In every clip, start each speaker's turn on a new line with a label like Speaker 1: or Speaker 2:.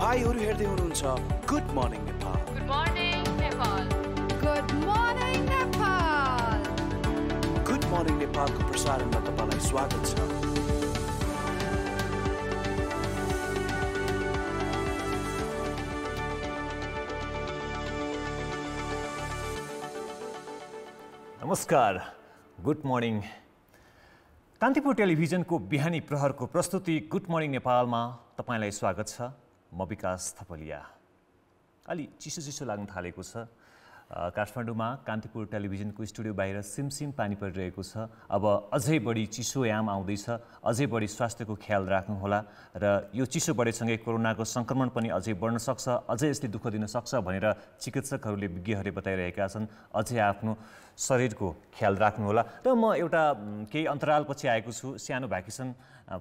Speaker 1: तपाईहरु हेर्दै हुनुहुन्छ good morning Nepal.
Speaker 2: Good morning Nepal.
Speaker 3: Good morning Nepal.
Speaker 1: Good morning नेपालको प्रसारणमा तपाईलाई स्वागत छ।
Speaker 4: नमस्कार, गुड मर्निङ। कान्तिपुर टेलिभिजनको बिहानी प्रहरको प्रस्तुति गुड मर्निङ नेपालमा तपाईलाई स्वागत छ। म विकास थपलिया। अलि चिसो लाग्न थालेको छ। काठमाडौँमा कान्तिपुर टेलिभिजनको स्टुडियो बाहिर सिमसिम पानी परिरहेको छ। अब अझै बढी चिसोयाम आउँदैछ। अझै बढी स्वास्थ्यको ख्याल राख्नुहोला र यो चिसो बढेसँगै कोरोनाको संक्रमण पनि अझै बढ्न सक्छ, अझै यसले दुःख दिन सक्छ भनेर चिकित्सकहरूले, विज्ञहरूले बताइरहेका छन्। अझै आफ्नो शरीरको ख्याल राख्नुहोला। र म एउटा केही अन्तरालपछि आएको छु, सानो भ्याकेसन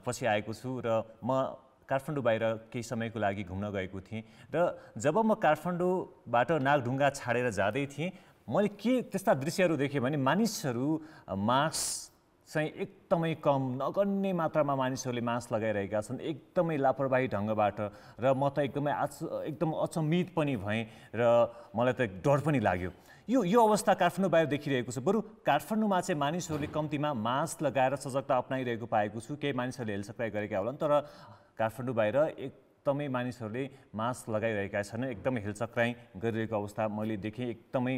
Speaker 4: पछि आएको छु र म काठमाडौँ बाहिर केही समयको लागि घुम्न गएको थिएँ र जब म काठमाडौँबाट नागढुङ्गा छाडेर जाँदै थिएँ, मैले के त्यस्ता दृश्यहरू देखेँ भने मानिसहरू मास्क चाहिँ एकदमै कम, नगन्य मात्रामा मानिसहरूले मास्क लगाइरहेका छन्, एकदमै लापरवाही ढङ्गबाट। र म त एकदम अचम्मित पनि भएँ र मलाई त डर पनि लाग्यो। यो अवस्था काठमाडौँ बाहिर देखिरहेको छ। बरु काठमाडौँमा चाहिँ मानिसहरूले कम्तीमा मास्क लगाएर सजगता अपनाइरहेको पाएको छु। केही मानिसहरूले हेलसक्राइ गरेका होलान्, तर काठमाडौँ बाहिर एकदमै मानिसहरूले मास्क लगाइरहेका छन्, एकदमै हेलचक्राइ गरिरहेको अवस्था मैले देखेँ। एकदमै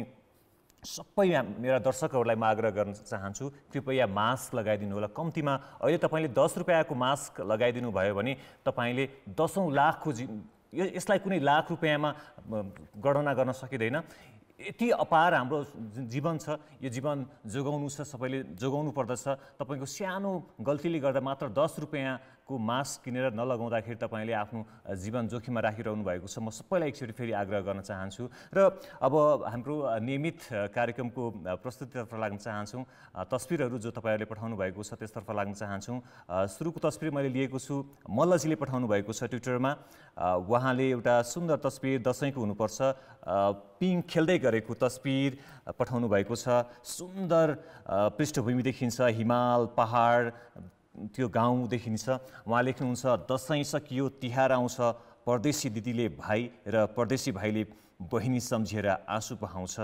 Speaker 4: सबै मेरा दर्शकहरूलाई म आग्रह गर्न चाहन्छु, कृपया मास्क लगाइदिनु होला। कम्तीमा अहिले तपाईँले 10 रुपियाँको मास्क लगाइदिनु भयो भने तपाईँले 10औं लाखको यसलाई कुनै लाख रुपियाँमा गणना गर्न सकिँदैन। यति अपार हाम्रो जीवन छ। यो जीवन जोगाउनु छ, सबैले जोगाउनु पर्दछ। तपाईँको सानो गल्तीले गर्दा मात्र 10 रुपियाँको मास्क किनेर नलगाउँदाखेरि तपाईँले आफ्नो जीवन जोखिममा राखिरहनु भएको छ। म सबैलाई एकचोटि फेरि आग्रह गर्न चाहन्छु। र अब हाम्रो नियमित कार्यक्रमको प्रस्तुतितर्फ लाग्न चाहन्छौँ। तस्बिरहरू जो तपाईँहरूले पठाउनु भएको छ त्यसतर्फ लाग्न चाहन्छौँ। सुरुको तस्बिर मैले लिएको छु, मल्लजीले पठाउनु भएको छ ट्विटरमा। उहाँले एउटा सुन्दर तस्बिर, दसैँको हुनुपर्छ, पिङ खेल्दै गरेको तस्बिर पठाउनु भएको छ। सुन्दर पृष्ठभूमि देखिन्छ, हिमाल, पहाड, त्यो गाउँ देखिन्छ। उहाँ लेख्नुहुन्छ, दसैँ सकियो, तिहार आउँछ, परदेशी दिदीले भाइ र परदेशी भाइले बहिनी सम्झिएर आँसु बहाउँछ।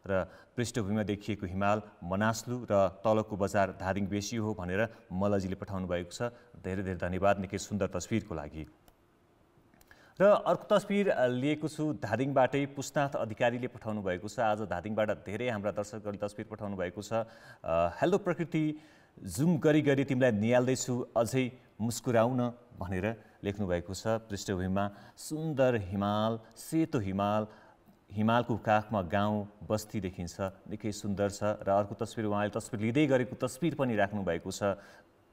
Speaker 4: र पृष्ठभूमिमा देखिएको हिमाल, मनास्लु र तलको बजार धादिङ बेसी हो भनेर मल्लजीले पठाउनु भएको छ। धेरै धेरै धन्यवाद निकै सुन्दर तस्बिरको लागि। र अर्को तस्बिर लिएको छु धादिङबाटै, पुष्पनाथ अधिकारीले पठाउनु भएको छ। आज धादिङबाट धेरै हाम्रा दर्शकहरूले तस्बिर पठाउनु भएको छ। हेलो प्रकृति, जुम गरी तिमीलाई निहाल्दैछु, अझै मुस्कुराउन भनेर लेख्नु भएको छ। पृष्ठभूमिमा सुन्दर हिमाल, सेतो हिमाल, हिमालको काखमा गाउँ बस्ती देखिन्छ, निकै सुन्दर छ। र अर्को तस्बिर उहाँले तस्बिर लिँदै गरेको तस्बिर पनि राख्नु भएको छ,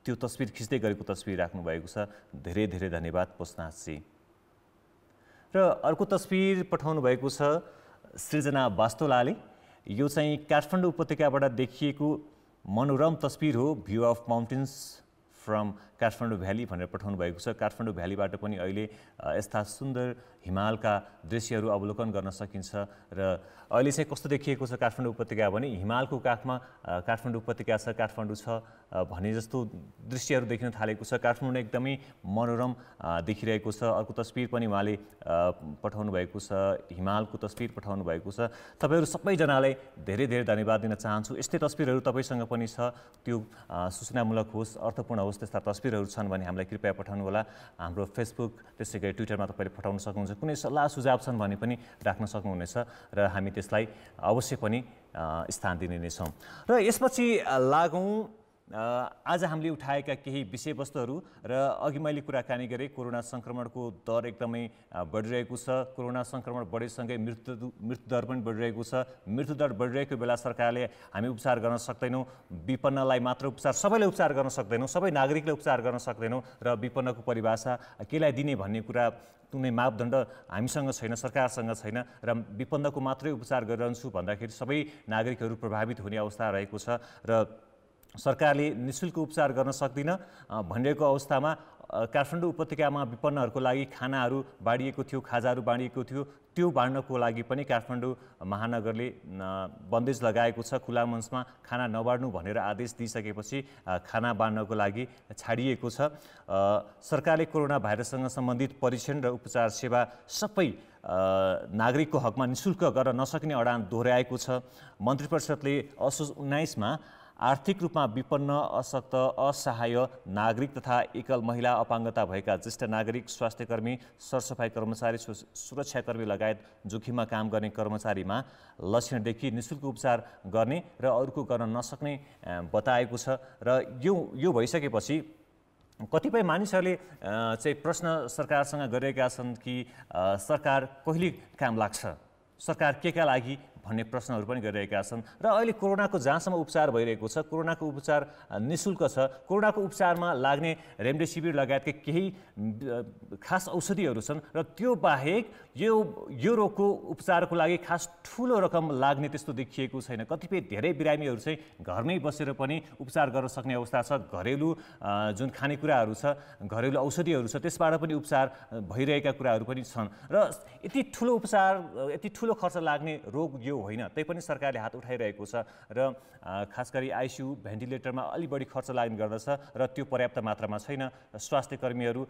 Speaker 4: त्यो तस्बिर खिच्दै गरेको तस्बिर राख्नु भएको छ। धेरै धेरै धन्यवाद पुष्पनाथजी। र अर्को तस्बिर पठाउनु भएको छ सृजना वास्तोलाले। यो चाहिँ काठमाडौँ उपत्यकाबाट देखिएको मनोरम तस्बिर हो, view of mountains from Kathmandu valley भनेर पठाउनु भएको छ। काठमाडौँ भ्यालीबाट पनि अहिले यस्ता सुन्दर हिमालका दृश्यहरू अवलोकन गर्न सकिन्छ। र अहिले चाहिँ कस्तो देखिएको छ काठमाडौँ उपत्यका भने हिमालको काखमा काठमाडौँ उपत्यका छ, काठमाडौँ छ भने जस्तो दृश्यहरू देखिन थालेको छ। काठमाडौँ एकदमै मनोरम देखिरहेको छ। अर्को तस्बिर पनि उहाँले पठाउनु भएको छ, हिमालको तस्बिर पठाउनु भएको छ। तपाईँहरू सबैजनालाई धेरै धेरै धन्यवाद दिन चाहन्छु। यस्तै तस्बिरहरू तपाईँसँग पनि छ, त्यो सूचनामूलक होस्, अर्थपूर्ण होस्, त्यस्ता तस्बिरहरू छन् भने हामीलाई कृपया पठाउनु होला। हाम्रो फेसबुक त्यसै गरी ट्विटरमा तपाईँले पठाउन सक्नुहुन्छ। कुनै सल्लाह सुझाव छन् भने पनि राख्न सक्नुहुनेछ र हामी त्यसलाई अवश्य पनि स्थान दिने नै छौँ। र यसपछि लागौँ आज हामीले उठाएका केही विषयवस्तुहरू। र अघि मैले कुराकानी गरेँ, कोरोना सङ्क्रमणको दर एकदमै बढिरहेको छ। कोरोना सङ्क्रमण बढेसँगै मृत्युदर पनि बढिरहेको छ। मृत्युदर बढिरहेको बेला सरकारले हामी उपचार गर्न सक्दैनौँ, विपन्नलाई मात्र उपचार, सबैलाई उपचार गर्न सक्दैनौँ, सबै नागरिकलाई उपचार गर्न सक्दैनौँ। र विपन्नको परिभाषा केलाई दिने भन्ने कुरा कुनै मापदण्ड हामीसँग छैन, सरकारसँग छैन। र विपन्नको मात्रै उपचार गरिरहन्छु भन्दाखेरि सबै नागरिकहरू प्रभावित हुने अवस्था रहेको छ। र सरकारले निःशुल्क उपचार गर्न सक्दिन भनिरहेको अवस्थामा काठमाडौँ उपत्यकामा विपन्नहरूको लागि खानाहरू बाँडिएको थियो, खाजाहरू बाँडिएको थियो, त्यो बाँड्नको लागि पनि काठमाडौँ महानगरले बन्देज लगाएको छ। खुला मञ्चमा खाना नबाँड्नु भनेर आदेश दिइसकेपछि खाना बाँड्नको लागि छाडिएको छ। सरकारले कोरोना भाइरससँग सम्बन्धित परीक्षण र उपचार सेवा सबै नागरिकको हकमा निःशुल्क गर्न नसक्ने अडान दोहोऱ्याएको छ। मन्त्री परिषदले असोज 19मा आर्थिक रूपमा विपन्न, अशक्त, असहाय नागरिक तथा एकल महिला, अपाङ्गता भएका ज्येष्ठ नागरिक, स्वास्थ्यकर्मी, सरसफाइ कर्मचारी, सुरक्षाकर्मी लगायत जोखिममा काम गर्ने कर्मचारीमा लक्षण देखि निःशुल्क उपचार गर्ने र अरूको गर्न नसक्ने बताएको छ। र यो भइसकेपछि कतिपय मानिसहरूले चाहिँ प्रश्न सरकारसँग गरिरहेका छन् कि सरकार कहिले काम लाग्छ, सरकार केका लागि भन्ने प्रश्नहरू पनि गरिरहेका छन्। र अहिले कोरोनाको जहाँसम्म उपचार भइरहेको छ, कोरोनाको उपचार निःशुल्क छ। कोरोनाको उपचारमा लाग्ने रेमडेसिभिर लगायतका केही खास औषधिहरू छन् र त्यो बाहेक यो रोगको उपचारको लागि खास ठुलो रकम लाग्ने त्यस्तो देखिएको छैन। कतिपय धेरै बिरामीहरू चाहिँ घरमै बसेर पनि उपचार गर्न सक्ने अवस्था छ। घरेलु जुन खानेकुराहरू छ, घरेलु औषधिहरू छ, त्यसबाट पनि उपचार भइरहेका कुराहरू पनि छन्। र यति ठुलो उपचार, यति ठुलो खर्च लाग्ने रोग यो होइन, तैपनि सरकारले हात उठाइरहेको छ। र खास गरी आइसियु भेन्टिलेटरमा अलि बढी खर्च लाग्ने गर्दछ र त्यो पर्याप्त मात्रामा छैन। स्वास्थ्य कर्मीहरू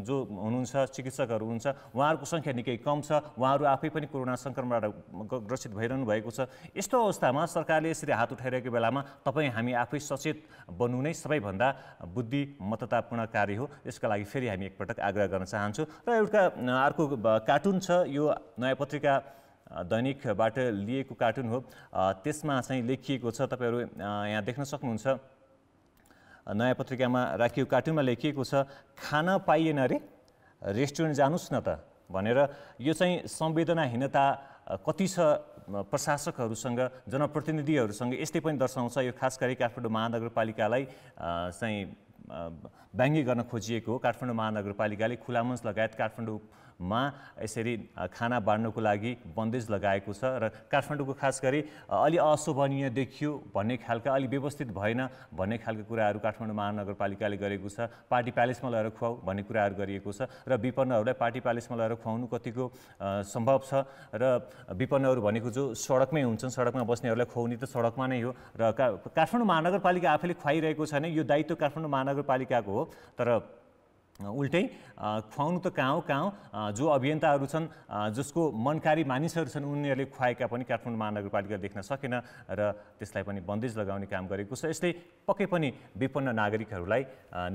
Speaker 4: जो हुनुहुन्छ, चिकित्सकहरू हुनुहुन्छ, उहाँहरूको सङ्ख्या निकै कम छ। उहाँहरू आफै पनि कोरोना सङ्क्रमणबाट ग्रसित भइरहनु भएको छ। यस्तो अवस्थामा सरकारले यसरी हात उठाइरहेको बेलामा तपाईँ हामी आफै सचेत बन्नु नै सबैभन्दा बुद्धिमत्तापूर्ण कार्य हो। यसका लागि फेरि हामी एकपटक आग्रह गर्न चाहन्छौँ। र एउटा अर्को कार्टुन छ, यो नयाँ पत्रिका दैनिकबाट लिएको कार्टुन हो। त्यसमा चाहिँ लेखिएको छ, तपाईँहरू यहाँ देख्न सक्नुहुन्छ। नयाँ पत्रिकामा राखिएको कार्टुनमा लेखिएको छ, खान पाइएन रे, रेस्टुरेन्ट जानुस् न त भनेर। यो चाहिँ संवेदनाहीनता कति छ प्रशासकहरूसँग, जनप्रतिनिधिहरूसँग, यस्तै पनि दर्शाउँछ। यो खास गरी काठमाडौँ महानगरपालिकालाई चाहिँ व्यङ्ग्य गर्न खोजिएको हो। काठमाडौँ महानगरपालिकाले खुला मञ्च लगायत काठमाडौँमा यसरी खाना बाँड्नको लागि बन्देज लगाएको छ र काठमाडौँको खास गरी अलि अशोभनीय देखियो भन्ने खालका, अलि व्यवस्थित भएन भन्ने खालका कुराहरू काठमाडौँ महानगरपालिकाले गरेको छ। पार्टी प्यालेसमा लगेर खुवाऊ भन्ने कुराहरू गरिएको छ र विपन्नहरूलाई पार्टी प्यालेसमा लगेर खुवाउनु कतिको सम्भव छ। र विपन्नहरू भनेको जो सडकमै हुन्छन्, सडकमा बस्नेहरूलाई खुवाउने त सडकमा नै हो। र काठमाडौँ महानगरपालिका आफैले खुवाइरहेको छैन, यो दायित्व काठमाडौँ महानगरपालिकाको हो। तर उल्टै खुवाउनु त कहाँ हो, जो अभियन्ताहरू छन्, जसको मनकारी मानिसहरू छन्, उनीहरूले खुवाएका पनि काठमाडौँ महानगरपालिका देख्न सकेन र त्यसलाई पनि बन्देज लगाउने काम गरेको छ। यसले पक्कै पनि विपन्न नागरिकहरूलाई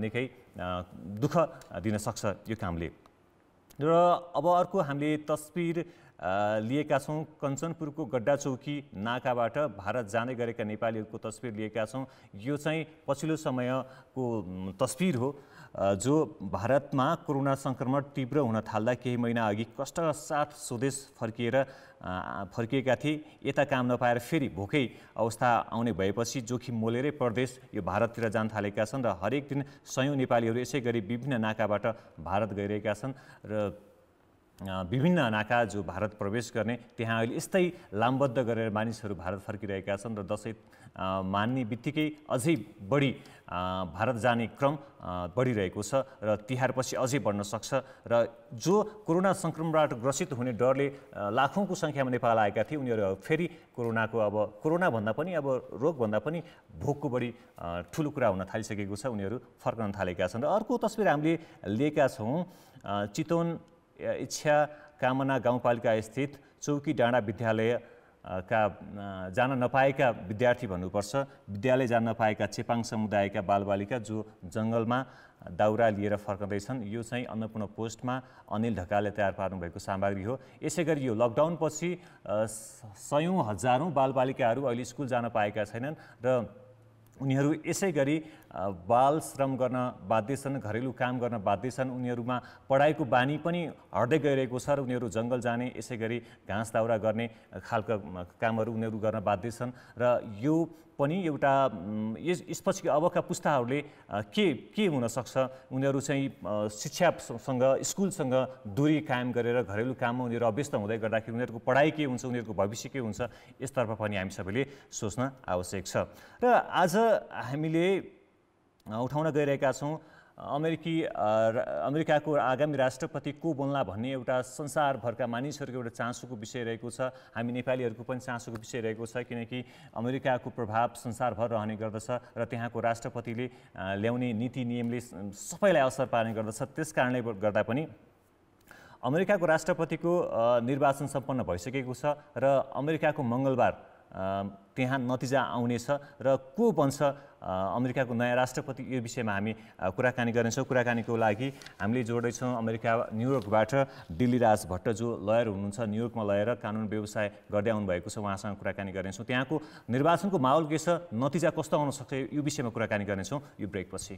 Speaker 4: निकै दुःख दिन सक्छ यो कामले। र अब अर्को हामीले तस्बिर लिएका छौँ। कञ्चनपुरको गड्डा चौकी नाकाबाट भारत जाँदै गरेका नेपालीहरूको तस्बिर लिएका छौँ। यो चाहिँ पछिल्लो समयको तस्बिर हो, जो भारतमा कोरोना सङ्क्रमण तीव्र हुन थाल्दा केही महिना अघि कष्टका साथ स्वदेश फर्किएका थिए। यता काम नपाएर फेरि भोकै अवस्था आउने भएपछि जोखिम मोलेरै परदेश यो भारततिर जान थालेका छन् र हरेक दिन सयौँ नेपालीहरू यसै गरी विभिन्न नाकाबाट भारत गइरहेका छन्। र विभिन्न नाका जो भारत प्रवेश गर्ने, त्यहाँ अहिले यस्तै लामबद्ध गरेर मानिसहरू भारत फर्किरहेका छन् र दसैँ मान्ने बित्तिकै अझै बढी भारत जाने क्रम बढिरहेको छ र तिहारपछि अझै बढ्न सक्छ। र जो कोरोना सङ्क्रमणबाट ग्रसित हुने डरले लाखौँको सङ्ख्यामा नेपाल आएका थिए, उनीहरू फेरि कोरोनाको अब कोरोनाभन्दा पनि अब रोगभन्दा पनि भोकको बढी ठुलो कुरा हुन थालिसकेको छ, उनीहरू फर्कन थालेका छन्। र अर्को तस्बिर हामीले लिएका छौँ, चितवन इच्छा कामना गाउँपालिका स्थित चौकी डाँडा विद्यालय का जान नपाएका विद्यार्थी भन्नुपर्छ, विद्यालय जान नपाएका चेपाङ समुदायका बालबालिका जो जङ्गलमा दाउरा लिएर फर्कँदैछन्। यो चाहिँ अन्नपूर्ण पोस्टमा अनिल ढकालले तयार पार्नुभएको सामग्री हो। यसै गरी यो लकडाउनपछि सयौँ हजारौँ बालबालिकाहरू अहिले स्कुल जान पाएका छैनन् र उनीहरू यसै गरी बाल श्रम गर्न बाध्य छन्, घरेलु काम गर्न बाध्य छन्। उनीहरूमा पढाइको बानी पनि हट्दै गइरहेको छ र उनीहरू जङ्गल जाने, यसै गरी घाँस दाउरा गर्ने खालका कामहरू उनीहरू गर्न बाध्य छन्। र यो पनि एउटा यसपछि अबका पुस्ताहरूले के हुन सक्छ, उनीहरू चाहिँ शिक्षासँग स्कुलसँग दूरी कायम गरेर घरेलु काममा उनीहरू अभ्यस्त हुँदै गर्दाखेरि उनीहरूको पढाइ के हुन्छ, उनीहरूको भविष्य के हुन्छ, यसतर्फ पनि हामी सबैले सोच्न आवश्यक छ। र आज हामीले उठाउन गइरहेका छौँ अमेरिकाको आगामी राष्ट्रपति को बन्ला भन्ने एउटा संसारभरका मानिसहरूको एउटा चासोको विषय रहेको छ। हामी नेपालीहरूको पनि चासोको विषय रहेको छ, किनकि अमेरिकाको प्रभाव संसारभर रहने गर्दछ र त्यहाँको राष्ट्रपतिले ल्याउने नीति नियमले सबैलाई असर पार्ने गर्दछ। त्यस कारणले गर्दा पनि अमेरिकाको राष्ट्रपतिको निर्वाचन सम्पन्न भइसकेको छ र अमेरिकाको मङ्गलबार त्यहाँ नतिजा आउनेछ र को बन्छ अमेरिकाको नयाँ राष्ट्रपति, यो विषयमा हामी कुराकानी गर्नेछौँ। कुराकानीको लागि हामीले जोड्दैछौँ न्युयोर्कबाट दिल्लीराज भट्ट, जो लयर हुनुहुन्छ, न्युयोर्कमा लयर कानुन व्यवसाय गर्दै आउनुभएको छ, उहाँसँग कुराकानी गर्नेछौँ। त्यहाँको निर्वाचनको माहौल के छ, नतिजा कस्तो आउन सक्छ, यो विषयमा कुराकानी गर्नेछौँ यो ब्रेकपछि।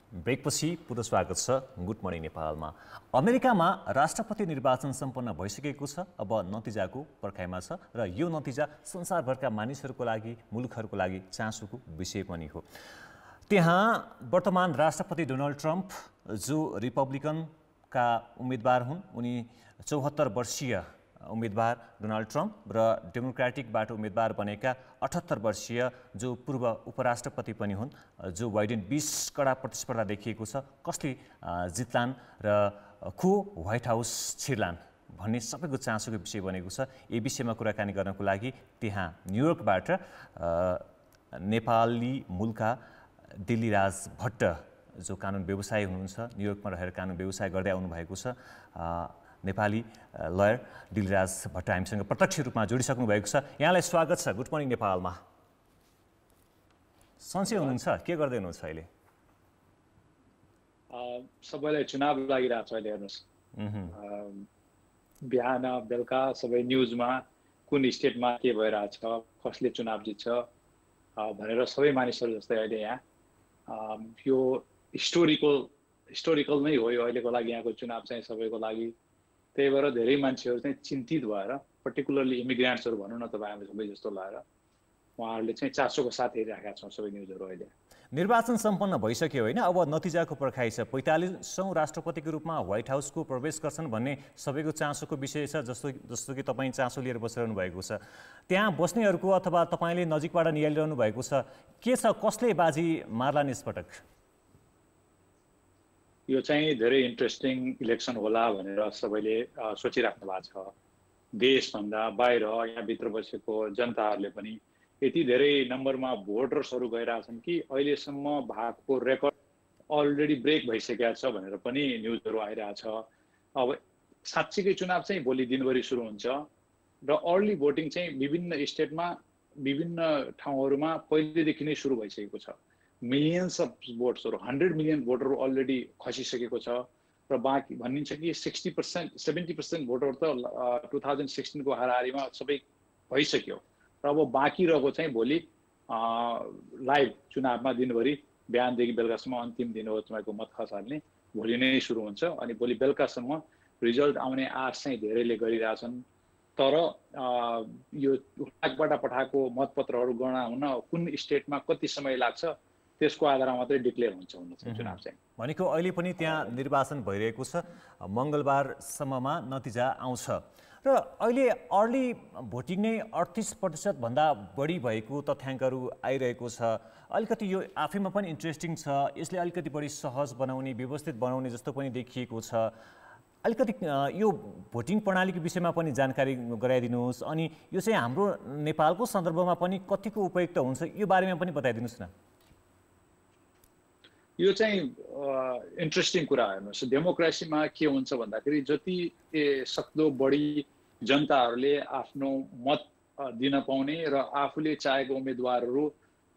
Speaker 4: ब्रेकपछि पुनः स्वागत छ गुड मर्निङ नेपालमा। अमेरिकामा राष्ट्रपति निर्वाचन सम्पन्न भइसकेको छ, अब नतिजाको पर्खाइमा छ र यो नतिजा संसारभरका मानिसहरूको लागि, मुलुकहरूको लागि चासोको विषय पनि हो। त्यहाँ वर्तमान राष्ट्रपति डोनाल्ड ट्रम्प, जो रिपब्लिकनका उम्मेदवार हुन्, उनी 74 वर्षीय उम्मेदवार डोनाल्ड ट्रम्प र डेमोक्रेटिकबाट उम्मेदवार बनेका 78 वर्षीय जो पूर्व उपराष्ट्रपति पनि हुन् जो बाइडेन 20 कडा प्रतिस्पर्धा देखिएको छ, कसले जित्लान् र को व्हाइट हाउस छिर्लान् भन्ने सबैको चासोको विषय बनेको छ। यही विषयमा कुराकानी गर्नको लागि त्यहाँ न्युयोर्कबाट नेपाली मूलका दिल्लीराज भट्ट, जो कानुन व्यवसायी हुनुहुन्छ, न्युयोर्कमा रहेर कानुन व्यवसाय गर्दै आउनुभएको छ, नेपाली लयर दिल्लीराज भट्ट हामीसँग प्रत्यक्ष रूपमा जोडिसक्नु भएको छ। यहाँलाई स्वागत छ गुड मर्निङ नेपालमा। सन्चै हुनुहुन्छ, के गर्दै हुनुहुन्छ अहिले?
Speaker 2: सबैलाई चुनाव लागिरहेको छ अहिले। हेर्नुहोस्, बिहान बेलुका सबै न्युजमा कुन स्टेटमा के भइरहेछ, कसले चुनाव जित्छ भनेर सबै मानिसहरू जस्तै अहिले यहाँ यो हिस्टोरिकल नै हो यो अहिलेको लागि यहाँको चुनाव चाहिँ सबैको लागि। त्यही भएर धेरै मान्छेहरू चाहिँ चिन्तित भएर, पर्टिकुलरली इमिग्रेन्ट्सहरू भनौँ न तपाईँ हामी सबै जस्तो लगाएर उहाँहरूले चाहिँ चासोको साथ हेरिरहेका छौँ सबै न्युजहरू। अहिले
Speaker 4: निर्वाचन सम्पन्न भइसक्यो होइन, अब नतिजाको पर्खाइ छ। 45औँ राष्ट्रपतिको रूपमा व्हाइट हाउसको प्रवेश गर्छन् भन्ने सबैको चासोको विषय छ, जस्तो कि तपाईँ चासो लिएर बसिरहनु भएको छ। त्यहाँ बस्नेहरूको अथवा तपाईँले नजिकबाट निहालिरहनु भएको छ, के छ, कसले बाजी मार्लान् यसपटक?
Speaker 2: यो चाहिँ धेरै इन्ट्रेस्टिङ इलेक्सन होला भनेर सबैले सोचिराख्नु भएको छ। देशभन्दा बाहिर यहाँभित्र बसेको जनताहरूले पनि यति धेरै नम्बरमा भोटर्सहरू गइरहेछन् कि अहिलेसम्म भएको रेकर्ड अलरेडी ब्रेक भइसकेको छ भनेर पनि न्युजहरू आइरहेछ। अब साँच्चीकै चुनाव चाहिँ भोलि दिनभरि सुरु हुन्छ र अर्ली भोटिङ चाहिँ विभिन्न स्टेटमा विभिन्न ठाउँहरूमा पहिलेदेखि नै सुरु भइसकेको छ। मिलियन्स अफ भोट्सहरू, 100 मिलियन भोटहरू अलरेडी खसिसकेको छ र बाँकी भनिन्छ कि 60% 70% भोटहरू त 2016 को हाराहारीमा सबै भइसक्यो र अब बाँकी रहेको चाहिँ भोलि लाइभ चुनावमा दिनभरि बिहानदेखि बेलुकासम्म अन्तिम दिन हो तपाईँको मत खसाल्ने, भोलि नै सुरु हुन्छ अनि भोलि बेलुकासम्म रिजल्ट आउने आश चाहिँ धेरैले गरिरहेछन्। तर यो हुलाकबाट पठाएको मतपत्रहरू गणना हुन कुन स्टेटमा कति समय लाग्छ त्यसको आधारमा मात्रै डिक्लेयर हुन्छ चुनाव चाहिँ।
Speaker 4: भनेको अहिले पनि त्यहाँ निर्वाचन भइरहेको छ, मङ्गलबारसम्ममा नतिजा आउँछ र अहिले अर्ली भोटिङ नै 38% भन्दा बढी भएको तथ्याङ्कहरू आइरहेको छ। अलिकति यो आफैमा पनि इन्ट्रेस्टिङ छ, यसले अलिकति बढी सहज बनाउने, व्यवस्थित बनाउने जस्तो पनि देखिएको छ। अलिकति यो भोटिङ प्रणालीको विषयमा पनि जानकारी गराइदिनुहोस्, अनि यो चाहिँ हाम्रो नेपालको सन्दर्भमा पनि कतिको उपयुक्त हुन्छ यो बारेमा पनि बताइदिनुहोस् न।
Speaker 2: यो चाहिँ इन्ट्रेस्टिङ कुरा। हेर्नुहोस्, डेमोक्रेसीमा के हुन्छ भन्दाखेरि जति सक्दो बढी जनताहरूले आफ्नो मत दिन पाउने र आफूले चाहेको उम्मेदवारहरू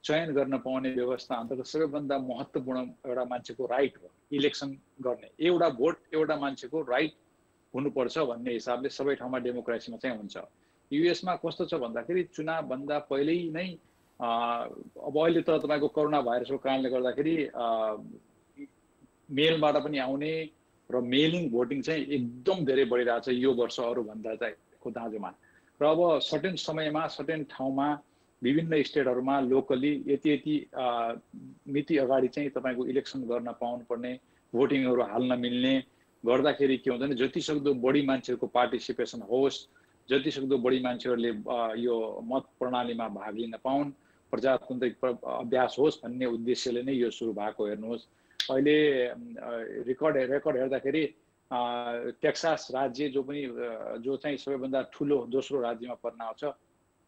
Speaker 2: चयन गर्न पाउने व्यवस्था अन्तर्गत सबैभन्दा महत्त्वपूर्ण एउटा मान्छेको राइट हो इलेक्सन गर्ने। एउटा भोट एउटा मान्छेको राइट हुनुपर्छ भन्ने हिसाबले सबै ठाउँमा डेमोक्रेसीमा चाहिँ हुन्छ। युएसमा कस्तो छ भन्दाखेरि चुनावभन्दा पहिल्यै नै अब अहिले त तपाईँको कोरोना भाइरसको कारणले गर्दाखेरि मेलबाट पनि आउने र मेलिङ भोटिङ चाहिँ एकदम धेरै बढिरहेको छ यो वर्ष अरूभन्दा चाहिँ को दाँजोमा। र अब सर्टेन समयमा सर्टेन ठाउँमा विभिन्न स्टेटहरूमा लोकली यति मिति अगाडि चाहिँ तपाईँको इलेक्सन गर्न पाउनुपर्ने, भोटिङहरू हाल्न मिल्ने गर्दाखेरि के हुन्छ भने जतिसक्दो बढी मान्छेहरूको पार्टिसिपेसन होस्, जतिसक्दो बढी मान्छेहरूले यो मत प्रणालीमा भाग लिन पाउन्, प्रजातान्त्रिक अभ्यास होस् भन्ने उद्देश्यले नै यो सुरु भएको। हेर्नुहोस् अहिले रेकर्ड हेर्दाखेरि टेक्सास राज्य जो चाहिँ सबैभन्दा ठुलो दोस्रो राज्यमा पर्न आउँछ,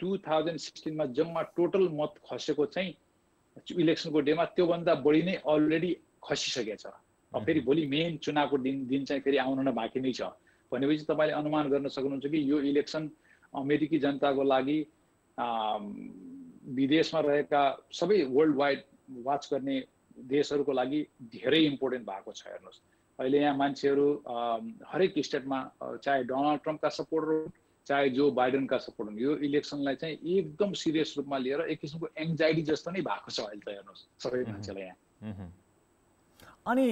Speaker 2: 2016 मा जम्मा टोटल मत खसेको चाहिँ इलेक्सनको डेमा त्योभन्दा बढी नै अलरेडी खसिसकेको छ। अब फेरि भोलि मेन चुनावको दिन चाहिँ फेरि आउन नै बाँकी नै छ भनेपछि तपाईँले अनुमान गर्न सक्नुहुन्छ कि यो इलेक्सन अमेरिकी जनताको लागि विदेशमा रहेका सबै वर्ल्ड वाइड वाच गर्ने देशहरूको लागि धेरै इम्पोर्टेन्ट भएको छ। हेर्नुहोस् अहिले यहाँ मान्छेहरू हरेक स्टेटमा चाहे डोनाल्ड ट्रम्पका सपोर्टर चाहे जो बाइडेनका सपोर्टर यो इलेक्सनलाई चाहिँ एकदम सिरियस रूपमा लिएर एक किसिमको एङ्जाइटी जस्तो नै भएको छ अहिले त। हेर्नुहोस् सबै मान्छेलाई यहाँ।
Speaker 4: अनि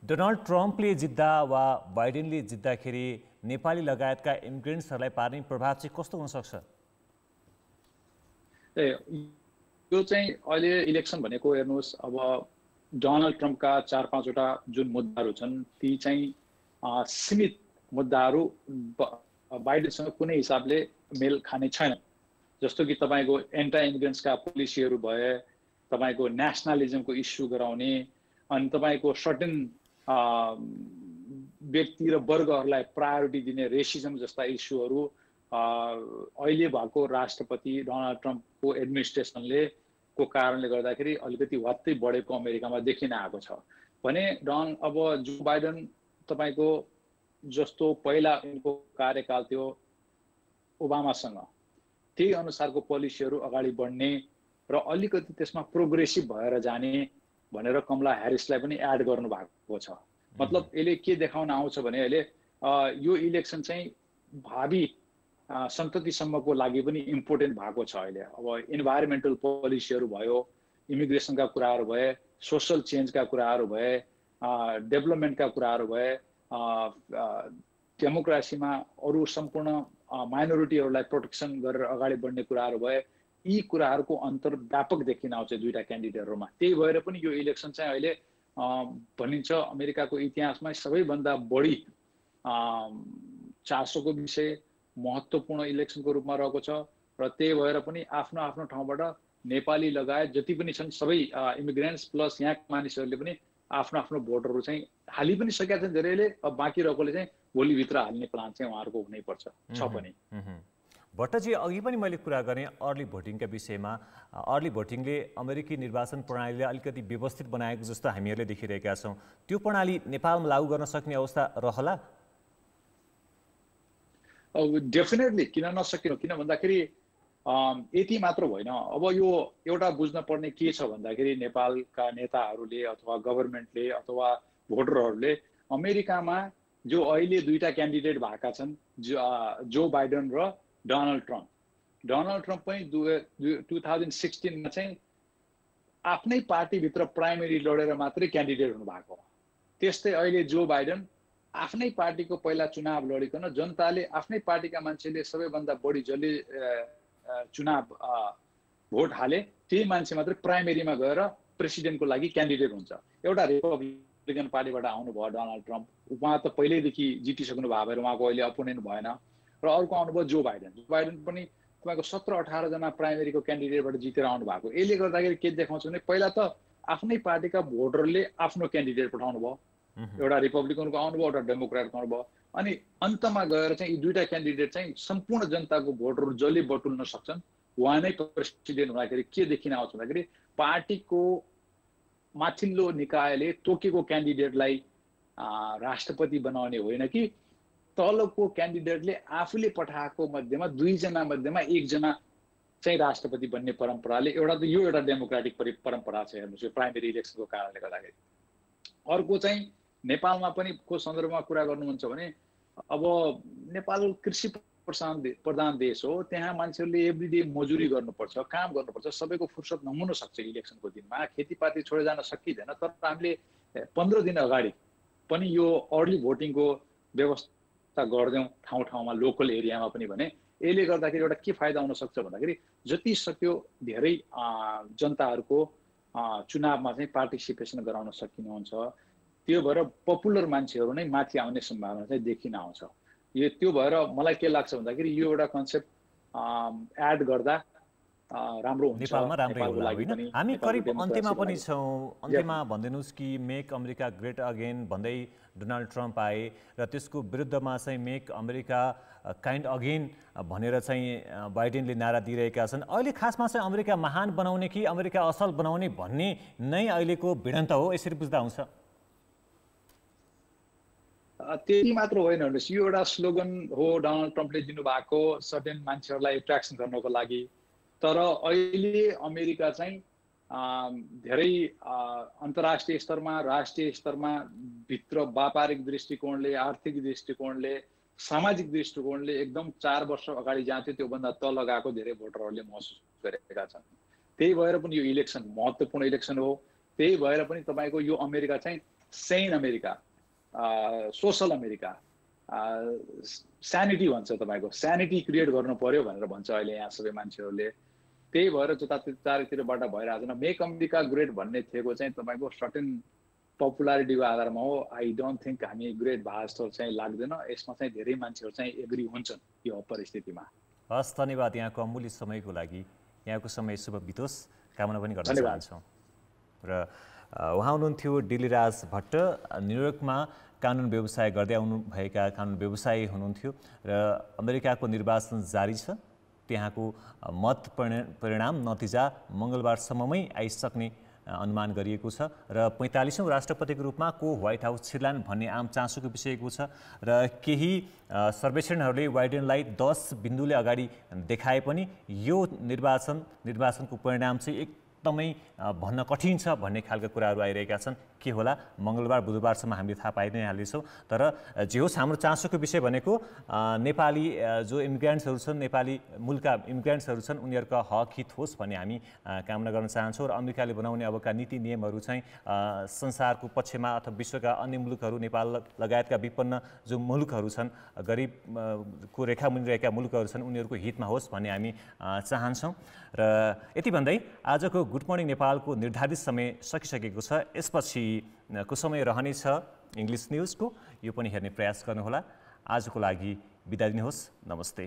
Speaker 4: डोनाल्ड ट्रम्पले जित्दा वा बाइडेनले जित्दाखेरि नेपाली लगायतका इमिग्रेन्ट्सहरूलाई पार्ने प्रभाव चाहिँ कस्तो हुनसक्छ?
Speaker 2: यो चाहिँ अहिले इलेक्सन भनेको हेर्नुहोस् अब डोनाल्ड ट्रम्पका 4-5 वटा जुन मुद्दाहरू छन् ती चाहिँ सीमित मुद्दाहरू बाइडेनसँग कुनै हिसाबले मेल खाने छैन। जस्तो कि तपाईँको एन्टी इमिग्रेन्ट्सका पोलिसीहरू भए, तपाईँको नेसनलिजमको इस्यु गराउने, अनि तपाईँको सर्टेन व्यक्ति र वर्गहरूलाई प्रायोरिटी दिने रेसिजम जस्ता इस्युहरू अहिले भएको राष्ट्रपति डोनाल्ड ट्रम्पको एडमिनिस्ट्रेसनले को कारणले गर्दाखेरि अलिकति वात्तै बढेको अमेरिकामा देखिन आएको छ भने अब जो बाइडेन तपाईँको जस्तो पहिला उनको कार्यकाल थियो ओबामासँग त्यही अनुसारको पोलिसीहरू अगाडि बढ्ने र अलिकति त्यसमा प्रोग्रेसिभ भएर जाने भनेर कमला ह्यारिसलाई पनि एड गर्नु भएको छ। मतलब यसले के देखाउन आउँछ भने अहिले यो इलेक्सन चाहिँ भावी सन्ततिसम्मको लागि पनि इम्पोर्टेन्ट भएको छ। अहिले अब इन्भाइरोमेन्टल पोलिसीहरू भयो, इमिग्रेसनका कुराहरू भए, सोसल चेन्जका कुराहरू भए, डेभलपमेन्टका कुराहरू भए, डेमोक्रेसीमा अरू सम्पूर्ण माइनोरिटीहरूलाई प्रोटेक्सन गरेर अगाडि बढ्ने कुराहरू भए, यी कुराहरूको अन्तर व्यापक देखिन आउँछ दुईटा क्यान्डिडेटहरूमा। त्यही भएर पनि यो इलेक्सन चाहिँ अहिले भनिन्छ अमेरिकाको इतिहासमा सबैभन्दा बढी चासोको विषय, महत्त्वपूर्ण इलेक्सनको रूपमा रहेको छ। र त्यही भएर पनि आफ्नो आफ्नो ठाउँबाट नेपाली लगायत जति पनि छन् सबै इमिग्रेन्ट्स प्लस यहाँका मानिसहरूले पनि आफ्नो आफ्नो भोटहरू चाहिँ हालि पनि सकेका छन् धेरैले, अब बाँकी रहेकोले चाहिँ भोलिभित्र हाल्ने प्लान चाहिँ उहाँहरूको हुनैपर्छ छ पनि।
Speaker 4: भट्टजी अघि पनि मैले कुरा गरेँ अर्ली भोटिङका विषयमा। अर्ली भोटिङले अमेरिकी निर्वाचन प्रणालीलाई अलिकति व्यवस्थित बनाएको जस्तो हामीहरूले देखिरहेका छौँ। त्यो प्रणाली नेपालमा लागू गर्न सक्ने अवस्था रहला?
Speaker 2: डेफिनेटली किन नसकिनु, किन भन्दाखेरि यति मात्र होइन। अब यो एउटा बुझ्न पर्ने के छ भन्दाखेरि नेपालका नेताहरूले अथवा गभर्मेन्टले अथवा भोटरहरूले अमेरिकामा जो अहिले दुईटा क्यान्डिडेट भएका छन् जो बाइडेन र डोनाल्ड ट्रम्प पनि 2016 मा चाहिँ आफ्नै पार्टीभित्र प्राइमेरी लडेर मात्रै क्यान्डिडेट हुनुभएको। त्यस्तै अहिले जो बाइडेन आफ्नै पार्टीको पहिला चुनाव लडिकन जनताले आफ्नै पार्टीका मान्छेले सबैभन्दा बढी जसले चुनाव भोट हाले त्यही मान्छे मात्रै प्राइमेरीमा गएर प्रेसिडेन्टको लागि क्यान्डिडेट हुन्छ। एउटा रिपब्लिकन पार्टीबाट आउनुभयो डोनाल्ड ट्रम्प, उहाँ त पहिल्यैदेखि जितिसक्नु भएको भएर उहाँको अहिले अपोनेन्ट भएन। र अर्को आउनुभयो जो बाइडेन पनि तपाईँको 17-18 जना प्राइमेरीको क्यान्डिडेटबाट जितेर आउनु भएको। यसले गर्दाखेरि के देखाउँछ भने पहिला त आफ्नै पार्टीका भोटरले आफ्नो क्यान्डिडेट पठाउनु भयो, एउटा रिपब्लिकनको आउनुभयो, एउटा डेमोक्रेटको आउनुभयो, अनि अन्तमा गएर चाहिँ यी दुईटा क्यान्डिडेट चाहिँ सम्पूर्ण जनताको भोटहरू जसले बटुल्न सक्छन् उहाँ नै प्रेसिडेन्ट हुँदाखेरि के देखिन आउँछ भन्दाखेरि पार्टीको माथिल्लो निकायले तोकेको क्यान्डिडेटलाई राष्ट्रपति बनाउने होइन कि तलको क्यान्डिडेटले आफूले पठाएको मध्येमा 2 जना मध्येमा 1 जना चाहिँ राष्ट्रपति बन्ने परम्पराले एउटा त यो एउटा डेमोक्रेटिक परम्परा छ। हेर्नुहोस् यो प्राइमेरी इलेक्सनको कारणले गर्दाखेरि। अर्को चाहिँ नेपालमा पनि को सन्दर्भमा कुरा गर्नुहुन्छ भने अब नेपाल कृषि प्रधान देश हो, त्यहाँ मान्छेहरूले एभ्रिडे मजुरी गर्नुपर्छ, काम गर्नुपर्छ, सबैको फुर्सद नहुन सक्छ इलेक्सनको दिनमा, खेतीपाती छोडेर जान सकिँदैन। तर हामीले 15 दिन अगाडि पनि यो अर्ली भोटिङको व्यवस्था गरिदिउँ ठाउँ ठाउँमा लोकल एरियामा पनि भने यसले गर्दाखेरि एउटा के फाइदा हुन सक्छ भन्दाखेरि जति सक्यो धेरै जनताहरूको चुनावमा चाहिँ पार्टिसिपेसन गराउन सकिनुहुन्छ। त्यो भएर पपुलर मान्छेहरू नै माथि आउने सम्भावना चाहिँ देखिन आउँछ। यो त्यो भएर मलाई के लाग्छ भन्दाखेरि यो एउटा कन्सेप्ट एड गर्दा राम्रो हुन्छ।
Speaker 4: नेपालमा राम्रै होला हैन? हामी करिब अन्त्यमा पनि छौँ। अन्त्यमा भनिदिनुस् कि मेक अमेरिका ग्रेट अगेन भन्दै डोनाल्ड ट्रम्प आए र त्यसको विरुद्धमा चाहिँ मेक अमेरिका काइन्ड अगेन भनेर चाहिँ बाइडेनले नारा दिइरहेका छन्। अहिले खासमा चाहिँ अमेरिका महान बनाउने कि अमेरिका असल बनाउने भन्ने नै अहिलेको भिडन्त हो, यसरी बुझ्दा हुन्छ?
Speaker 2: त्यति मात्र होइन, यो एउटा स्लोगन हो डोनाल्ड ट्रम्पले दिनुभएको सर्टेन मान्छेहरूलाई एट्र्याक्सन गर्नको लागि। तर अहिले अमेरिका चाहिँ धेरै अन्तर्राष्ट्रिय स्तरमा राष्ट्रिय स्तरमा भित्र व्यापारिक दृष्टिकोणले आर्थिक दृष्टिकोणले सामाजिक दृष्टिकोणले एकदम 4 वर्ष अगाडि जहाँ थियो त्योभन्दा तल गएको धेरै भोटरहरूले महसुस गरेका छन्। त्यही भएर पनि यो इलेक्सन महत्त्वपूर्ण इलेक्सन हो। त्यही भएर पनि तपाईँको यो अमेरिका चाहिँ सेन अमेरिका, सोसल अमेरिका, स्यानिटी भन्छ, तपाईँको स्यानिटी क्रिएट गर्नु पर्यो भनेर भन्छ अहिले यहाँ सबै मान्छेहरूले। त्यही भएर चारैतिरबाट भइरहेको छैन। मेक अमेरिका ग्रेट भन्ने थिएको चाहिँ तपाईँको सर्टेन पपुलारिटीको आधारमा हो। आई डोन्ट थिङ्क हामी ग्रेट भए जस्तो चाहिँ लाग्दैन। यसमा चाहिँ धेरै मान्छेहरू चाहिँ एग्री हुन्छन् यो परिस्थितिमा।
Speaker 4: हस्, धन्यवाद यहाँको अमूल्य समयको लागि। यहाँको समय शुभ बितोस् कामना पनि गर्न चाहन्छौँ। र उहाँ हुनुहुन्थ्यो डिलिराज भट्ट, न्युयोर्कमा कानुन व्यवसाय गर्दै आउनुभएका कानुन व्यवसायी हुनुहुन्थ्यो र अमेरिकाको निर्वाचन जारी छ। त्यहाँको मत परिणाम नतिजा मङ्गलबारसम्ममै आइसक्ने अनुमान गरिएको छ र 45औं राष्ट्रपतिको रूपमा को व्हाइट हाउस छिर्लान् भन्ने आम चासोको विषयको छ र केही सर्वेक्षणहरूले बाइडेनलाई 10 बिन्दुले अगाडि देखाए पनि यो निर्वाचनको परिणाम चाहिँ एकदमै भन्न कठिन छ भन्ने खालका कुराहरू आइरहेका छन्। के होला मङ्गलबार बुधबारसम्म हामीले थाहा पाइ नै हाल्नेछौँ। तर जे होस् हाम्रो चासोको विषय भनेको नेपाली जो इमिग्रेन्ट्सहरू छन्, नेपाली मूलका इमिग्रेन्ट्सहरू छन्, उनीहरूको हक हित होस् भन्ने हामी कामना गर्न चाहन्छौँ। र अमेरिकाले बनाउने अबका नीति नियमहरू चाहिँ संसारको पक्षमा अथवा विश्वका अन्य मुलुकहरू नेपाल लगायतका विपन्न जो मुलुकहरू छन्, गरिबको रेखामुनि रहेका मुलुकहरू छन्, उनीहरूको हितमा होस् भन्ने हामी चाहन्छौँ। र यति भन्दै आजको गुड मर्निङ नेपालको निर्धारित समय सकिसकेको छ। यसपछि को समय रहनेछ इङ्ग्लिस न्युजको, यो पनि हेर्ने प्रयास गर्नुहोला। आजको लागि बिदा दिनुहोस्। नमस्ते।